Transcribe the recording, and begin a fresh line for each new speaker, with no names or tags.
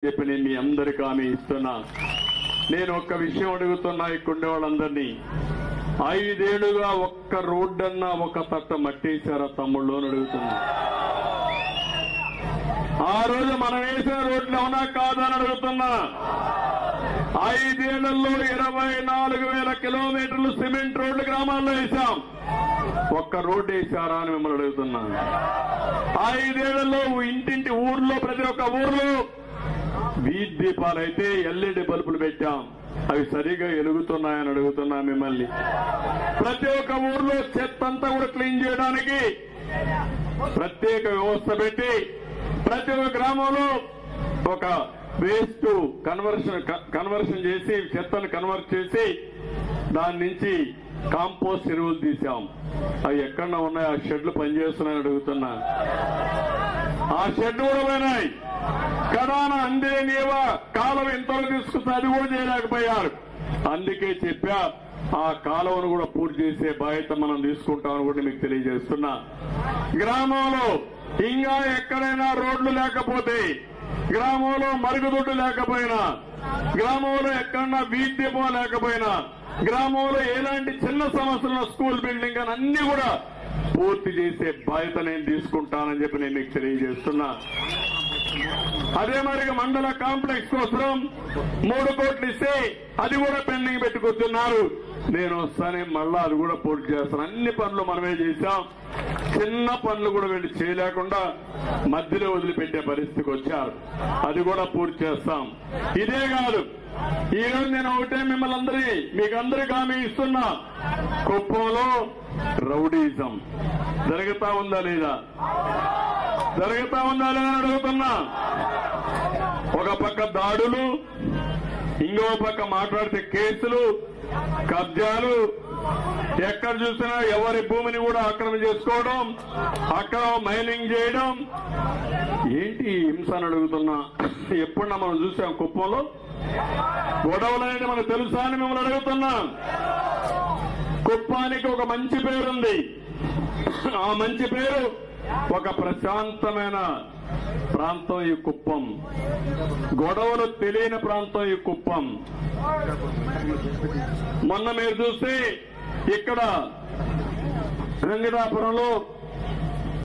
చెప్పి నేను మీ అందరికీ హామీ ఇస్తున్నా. నేను ఒక్క విషయం అడుగుతున్నా ఇక్కడుండే వాళ్ళందరినీ, 5 ఏళ్లుగా ఒక్క రోడ్డన్నా ఒక తట్ట మట్టేశారా తమ్ముళ్ళు అని అడుగుతున్నా. ఆ రోజు మనం వేసిన రోడ్లు అవునా కాదా అని అడుగుతున్నా. 5 ఏళ్లలో 24,000 కిలోమీటర్లు సిమెంట్ రోడ్లు గ్రామాల్లో వేశాం. ఒక్క రోడ్డు వేశారా అని మిమ్మల్ని అడుగుతున్నా. 5 ఏళ్లలో ఇంటింటి ఊర్లో ప్రతి ఒక్క ఊర్లో వీధి దీపాలైతే ఎల్ఈడి బల్బులు పెట్టాం. అవి సరిగా వెలుగుతున్నాయని అడుగుతున్నా మిమ్మల్ని. ప్రతి ఒక్క ఊర్లో చెత్త అంతా కూడా క్లీన్ చేయడానికి ప్రత్యేక వ్యవస్థ పెట్టి ప్రతి ఒక్క గ్రామంలో ఒక వేస్ట్ కన్వర్షన్ చేసి చెత్తను కన్వర్ట్ చేసి దాని నుంచి కాంపోస్ట్ ఎరువులు తీసాం. అవి ఎక్కడన్నా ఉన్నాయి? ఆ షెడ్లు పనిచేస్తున్నాయని అడుగుతున్నా. ఆ షెడ్ కూడా పోయినాయి. కడాన అందే నీవా కాలువ ఎంతలో తీసుకొస్తే అది కూడా చేయలేకపోయారు. అందుకే చెప్పా, ఆ కాలువను కూడా పూర్తి చేసే బాధ్యత మనం తీసుకుంటామని కూడా మీకు తెలియజేస్తున్నా. గ్రామంలో ఇంకా ఎక్కడైనా రోడ్లు లేకపోతే, గ్రామంలో మరుగుదొడ్డు లేకపోయినా, గ్రామంలో ఎక్కడన్నా వీధి దీపం లేకపోయినా, గ్రామంలో ఎలాంటి చిన్న సమస్యలు స్కూల్ బిల్డింగ్ అని అన్ని కూడా పూర్తి చేసే బాధ్యత నేను తీసుకుంటానని చెప్పి నేను మీకు తెలియజేస్తున్నా. అదే మరి మండల కాంప్లెక్స్ కోసం 3 కోట్లు ఇస్తే అది కూడా పెండింగ్ పెట్టుకొస్తున్నారు. నేను వస్తానే మళ్ళా అది కూడా పూర్తి చేస్తాను. అన్ని పనులు మనమే చేశాం. చిన్న పనులు కూడా వీళ్ళు చేయలేకుండా మధ్యలో వదిలిపెట్టే పరిస్థితికి వచ్చారు. అది కూడా పూర్తి చేస్తాం. ఇదే కాదు, ఈ రోజు నేను ఒకటే మిమ్మల్ని మీకందరికీ హామీ ఇస్తున్నా. కుప్పంలో రౌడీజం జరుగుతా ఉందా లేదా? జరుగుతా ఉందా లేదా అడుగుతున్నా. ఒక పక్క దాడులు, ఇంకో పక్క మాట్లాడితే కేసులు, కబ్జాలు, ఎక్కడ చూసినా ఎవరి భూమిని కూడా ఆక్రమణ చేసుకోవడం, అక్కడ మైనింగ్ చేయడం. ఏంటి హింస అని అడుగుతున్నా. ఎప్పుడన్నా మనం చూసాం కుప్పంలో గొడవలు అనేది మనకు తెలుసా అని మిమ్మల్ని అడుగుతున్నా. కుప్పానికి ఒక మంచి పేరుంది. ఆ మంచి పేరు ఒక ప్రశాంతమైన ప్రాంతం ఈ కుప్పం. గొడవలు తెలియని ప్రాంతం ఈ కుప్పం. మొన్న మీరు చూస్తే ఇక్కడ వెంకటాపురంలో